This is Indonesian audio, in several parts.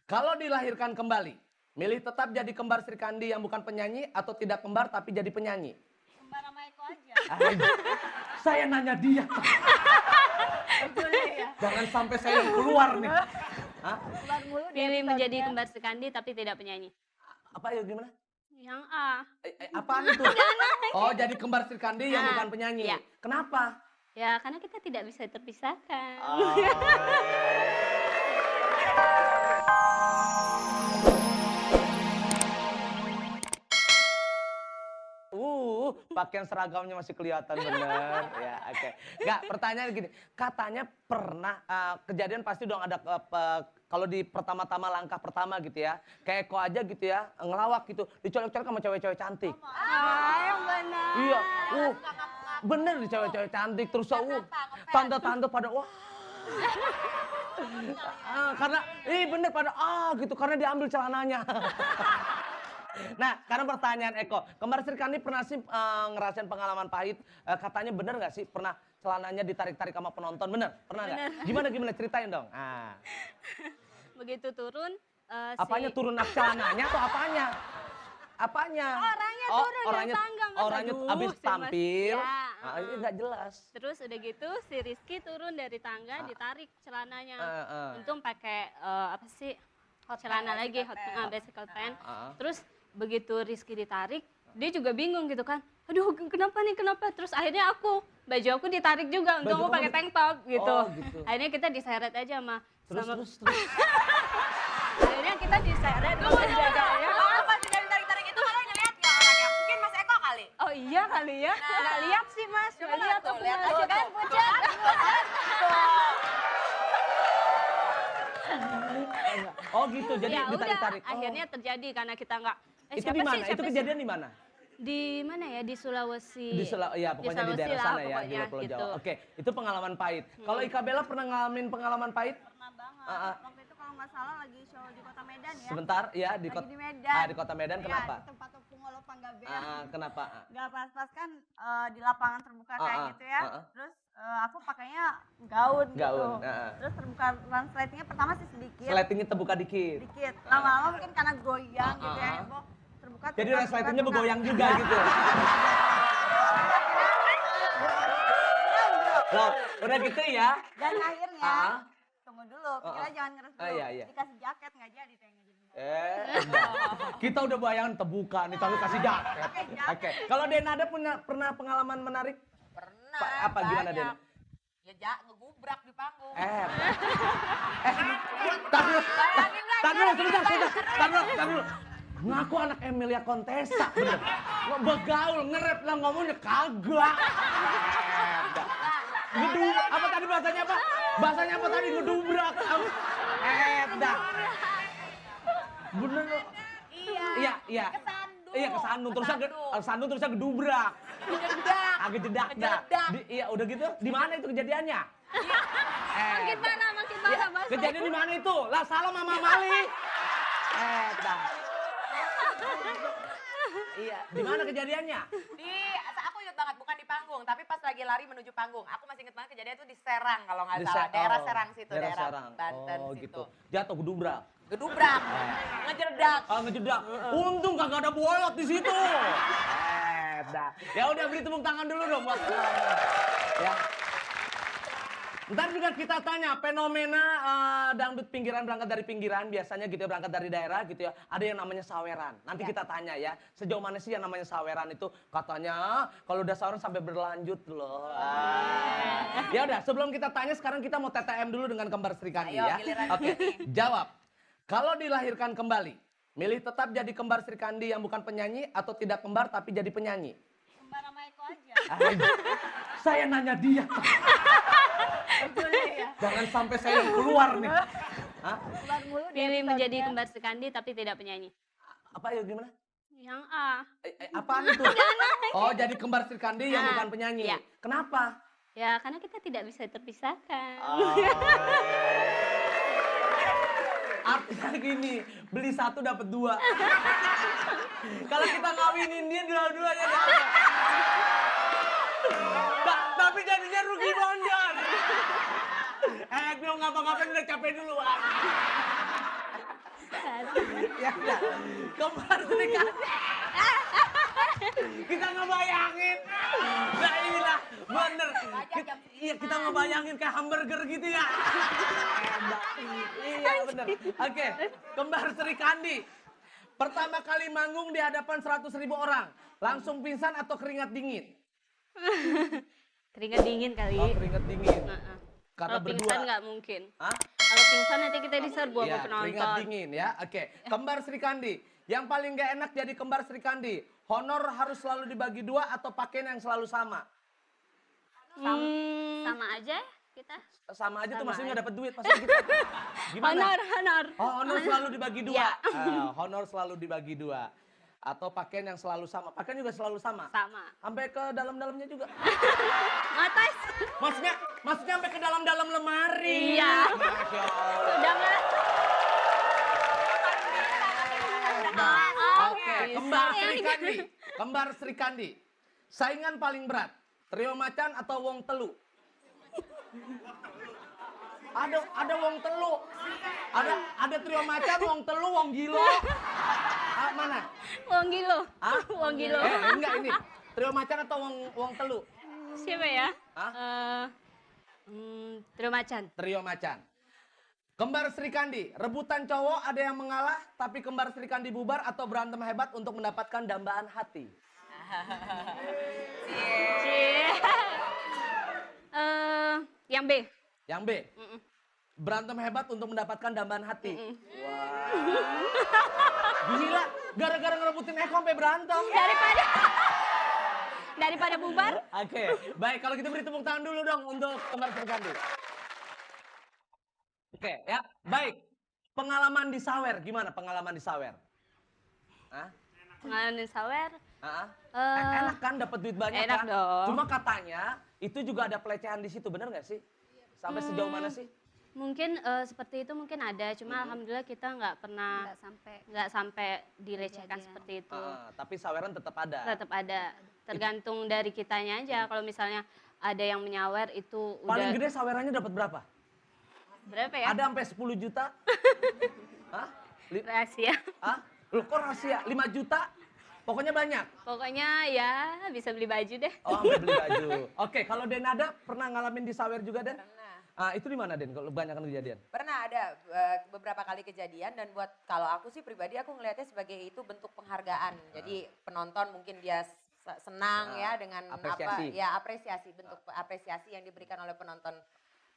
Kalau dilahirkan kembali, milih tetap jadi kembar Sri Kandi yang bukan penyanyi atau tidak kembar tapi jadi penyanyi? Kembar sama Eko aja. Saya nanya dia. Boleh ya. Jangan sampai saya yang keluar nih. Hah? Kembar mulu di Pilih menjadi episode-nya. kembar Sekandi tapi tidak penyanyi. Apa ya gimana? Yang A. Apaan itu? Oh, jadi kembar Sri Kandi yang Ah, bukan penyanyi. iya. Kenapa? Ya karena kita tidak bisa terpisahkan. Pakaian seragamnya masih kelihatan bener. Ya, oke. Nggak, pertanyaan gini. Katanya pernah kejadian pasti dong ada kalau di pertama-tama langkah pertama gitu ya. Kayak Eko aja gitu ya, ngelawak gitu. Dicolok-colok sama cewek-cewek cantik. Yang benar. Iya. Bener nih cewek-cewek cantik terus tanda-tanda pada wah. Karena bener pada gitu karena diambil celananya. Nah, sekarang pertanyaan Eko. Kembar Sri Kandi pernah sih ngerasain pengalaman pahit? Katanya bener nggak sih pernah celananya ditarik-tarik sama penonton? Bener? Pernah nggak? Gimana ceritain dong? Begitu turun. Apanya turun celananya atau apanya? Apanya? Orangnya turun dari tangga, Mas. Orangnya Aduh, abis sih, Mas. tampil. Ya, Ini nggak jelas. Terus udah gitu si Rizky turun dari tangga ditarik celananya. Untung pakai apa sih? Celana lagi, bicycle pant. Terus begitu Rizky ditarik, dia juga bingung gitu kan. Aduh, kenapa nih, kenapa? Terus akhirnya baju aku ditarik juga, untung aku pakai tank top gitu. Oh, gitu. Akhirnya kita diseret aja sama Terus. akhirnya kita diseret sama penjaganya. Pas sudah ditarik-tarik itu kalian ngeliat nggak orangnya? Mungkin Mas Eko kali. Oh iya kali ya, nggak lihat sih Mas, nggak lihat Tuh, aku lihat Mas. aja kan, pucat. Oh gitu, jadi Ya udah, ditarik-tarik. akhirnya terjadi karena kita nggak. Itu di mana? Itu kejadian di mana? Di mana ya? Di Sulawesi. Ya pokoknya di Sulawesi daerah lah sana ya, di pokoknya, Pulau gitu. Jawa. Oke, itu pengalaman pahit. Kalau Ika Bella pernah ngalamin pengalaman pahit? Pernah banget. Waktu itu kalau nggak salah lagi show di Kota Medan ya. Sebentar, ya di Lagi kota di Medan. di Kota Medan, Iya, kenapa? di tempat Pungolo Panggabean. Kenapa? Gak pas-pas kan di lapangan terbuka kayak gitu ya. ah. Terus aku pakainya gaun gitu. Gaun, Terus terbuka resletingnya pertama sih sedikit. Sletingnya terbuka dikit. Dikit. Lama-lama mungkin karena goyang gitu ya. Heboh. Terbuka. Jadi terbuka, resletingnya terbuka. bergoyang juga gitu. Loh, udah gitu ya? Dan akhirnya, Ah. tunggu dulu, pikirnya jangan ngeres dulu. Iya. Dikasih jaket nggak jadi tuh yang nggak jadi. Kita udah bayangan terbuka nih, tapi kasih jaket. Oke. Kalau Denada pernah pengalaman menarik? Pernah. Apa gimana banyak. Den? Ya ngegubrak di panggung. Tar dulu. Ngaku anak Emilia Contessa, bener. Begaul, ngerep lah ngomongnya kagak. Apa tadi bahasanya apa? Bahasanya apa tadi? Ngedubrak. Dah. Bener. Iya. Kesandung. Iya kesandung terusnya gedubrak. Agak jedak dah. Iya udah gitu. Di mana itu kejadiannya? Makin mana Mas? Kejadian di mana itu? Lah salah Mama Mali. Dah. Iya, di mana kejadiannya? Aku inget banget, bukan di panggung, tapi pas lagi lari menuju panggung. Aku masih inget banget kejadian itu di Serang kalau nggak Di salah. Daerah oh, Serang situ, daerah Serang. Banten Oh, situ. gitu. Jatuh gedubrak. Gedubrak, ngejerdak. Ngejedak. Untung kagak ada bolot di situ. Dah. Ya udah beri tepuk tangan dulu dong buat ya. Ntar juga kita tanya fenomena dangdut pinggiran berangkat dari pinggiran biasanya gitu ya, berangkat dari daerah gitu ya. Ada yang namanya saweran. Nanti kita tanya ya, sejauh mana sih yang namanya saweran itu? Katanya kalau udah saweran sampai berlanjut loh. Ya udah, sebelum kita tanya sekarang kita mau TTM dulu dengan kembar Sri Kandi Ayo, ya. giliran Oke, jawab. Kalau dilahirkan kembali, milih tetap jadi kembar Sri Kandi yang bukan penyanyi atau tidak kembar tapi jadi penyanyi? Kembar sama Eko aja. Saya nanya dia. Boleh ya. Jangan sampai saya yang keluar nih. Kembar mulu di Pilih menjadi episode-nya. kembar Sekandi tapi tidak penyanyi. Apa ya gimana? Yang A. Apaan itu? Oh, jadi kembar Sri Kandi yang bukan penyanyi. Iya. Kenapa? Ya karena kita tidak bisa terpisahkan. Artinya gini, beli satu dapat dua. Kalau kita ngawinin dia dua-duanya dapat. Tapi jadinya rugi bondan. Belum ngapa-ngapain udah capek dulu. Ya udah. Kembar Sri Kandi. Kita ngebayangin. Nah inilah bener. Iya kita ngebayangin kayak hamburger gitu ya. Iya bener. Oke, kembar Sri Kandi. Pertama kali manggung di hadapan 100.000 orang. Langsung pingsan atau keringat dingin? Keringat dingin kali. Oh keringat dingin. Karena Kalau pingsan berdua. nggak mungkin. Hah? Kalau pingsan nanti kita diserbu sama Iya, penonton. keringat dingin ya. Oke, kembar Sri Kandi. Yang paling gak enak jadi kembar Sri Kandi. Honor harus selalu dibagi dua atau pakaian yang selalu sama? Sama aja kita. Sama aja tuh Sama maksudnya aja. nggak dapat duit pasti gitu. Gimana? Honor. Oh, honor selalu dibagi dua. Iya. Honor selalu dibagi dua. Atau pakaian yang selalu sama. Pakaian juga selalu sama. Sama. Sampai ke dalam-dalamnya juga. Matas. Maksudnya sampai ke dalam-dalam lemari. Iya. Masya Allah. Sudah nggak? Oke, kembar Sri Kandi. Kembar Sri Kandi. Saingan paling berat. Trio Macan atau Wong Telu? Ada Wong Telu. Ada Trio Macan, Wong Telu, Wong Gilo. Mana? Wong Gilo. Hah? Wong Gilo. Enggak ini. Trio Macan atau Wong Telu? Siapa ya? Hah? Trio Macan. Trio Macan. Kembar Sri Kandi, rebutan cowok ada yang mengalah, tapi kembar Sri Kandi bubar atau berantem hebat untuk mendapatkan dambaan hati? Yang B. Yang B, berantem hebat untuk mendapatkan dambaan hati. Gila, gara-gara ngerebutin Eko sampai berantem. Daripada bubar. Oke, baik kalau kita beri tepuk tangan dulu dong untuk kembar Sri Kandi. Oke, ya, baik. Pengalaman di Sawer, gimana pengalaman di Sawer? Hah? Pengalaman di Sawer. Enak kan dapat duit banyak Enak kan? dong. Cuma katanya itu juga ada pelecehan di situ, bener nggak sih? Sampai sejauh mana sih? Mungkin seperti itu mungkin ada, cuma alhamdulillah kita nggak pernah nggak sampai dilecehkan seperti itu. Tapi saweran tetap ada. Tetap ada, tergantung dari kitanya aja. Kalau misalnya ada yang menyawer itu Paling udah gede sawerannya dapat berapa? berapa ya? Ada sampai 10 juta? Hah? Rahasia. Hah? Loh kok rahasia? 5 juta? Pokoknya banyak. Pokoknya ya bisa beli baju deh. Oh, sampai beli baju. Oke, kalau Denada pernah ngalamin di sawer juga, Den? Pernah. Itu di mana, Den? Kalau kebanyakan kejadian? Pernah ada beberapa kali kejadian dan buat kalau aku sih pribadi aku ngelihatnya sebagai itu bentuk penghargaan. Jadi penonton mungkin dia senang ya dengan apresiasi. apa ya apresiasi bentuk apresiasi yang diberikan oleh penonton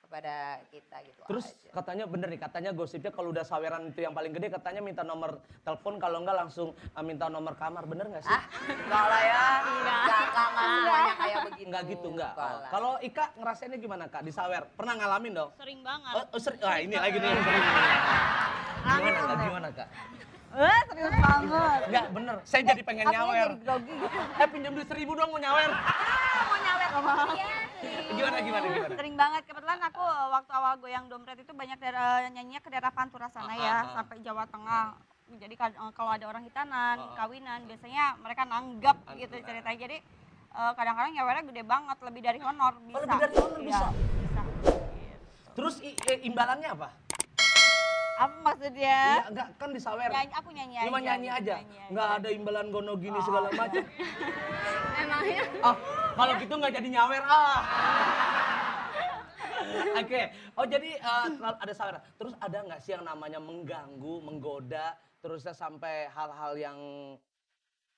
kepada kita gitu Terus aja. katanya bener nih, katanya gosipnya kalau udah saweran itu yang paling gede katanya minta nomor telepon, kalau enggak langsung minta nomor kamar, bener nggak sih? Enggak lah ya. Enggak semuanya kayak begitu. Enggak gitu, enggak. Enggak lah. Kalau Ika ngerasainnya gimana Kak di sawer? Pernah ngalamin dong? Sering banget. Wah ini lagi nih. Gimana Kak? Gimana Kak? Serius banget. Enggak bener, saya jadi pengen nyawer. Jadi grogi gitu. Pinjam duit 1.000 dong mau nyawer. Mau nyawer sama Gimana? Sering banget. Kebetulan aku waktu awal goyang dompet itu banyak nyanyinya ke daerah Pantura sana ya, sampai Jawa Tengah. Jadi kalau ada orang hitanan, kawinan, biasanya mereka nanggap gitu ceritanya. Jadi kadang-kadang nyawernya gede banget, lebih dari honor bisa. lebih dari honor Iya, bisa? bisa. Terus imbalannya apa? Apa maksudnya? Iya, enggak kan di sawer. Aku nyanyi aja. Cuma nyanyi aja. Enggak ada imbalan gono gini segala macam. Emangnya? Kalau gitu nggak jadi nyawer Oke. Oh jadi ada sawer. Terus ada nggak sih yang namanya mengganggu, menggoda, terusnya sampai hal-hal yang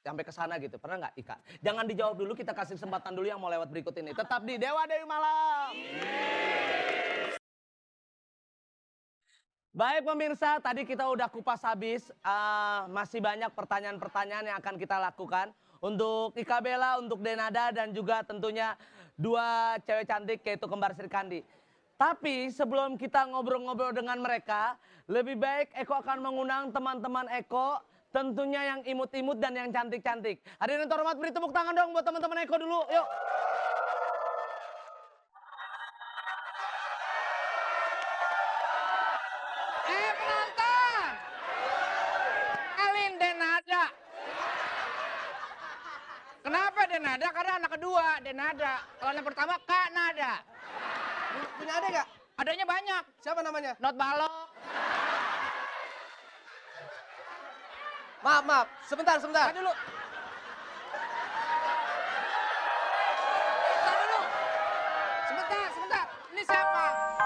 sampai ke sana gitu. Pernah nggak Ika? Jangan dijawab dulu, kita kasih kesempatan dulu yang mau lewat berikut ini. Tetap di Dewa Dewi Malam. Baik pemirsa, tadi kita udah kupas habis. Masih banyak pertanyaan-pertanyaan yang akan kita lakukan. Untuk Ika Bella, untuk Denada, dan juga tentunya dua cewek cantik yaitu kembar Sri Kandi. Tapi sebelum kita ngobrol-ngobrol dengan mereka, lebih baik Eko akan mengundang teman-teman Eko. Tentunya yang imut-imut dan yang cantik-cantik. Hadirin terhormat, beri tepuk tangan dong buat teman-teman Eko dulu. Yuk. Penonton, Alin Denada. Kenapa Denada? Karena anak kedua Denada. Kalau anak pertama Kak Nada. Punya adik gak? Adanya banyak. Siapa namanya? Not Balok. Maaf. Sebentar. Tar dulu. Tar dulu. Sebentar. Ini siapa?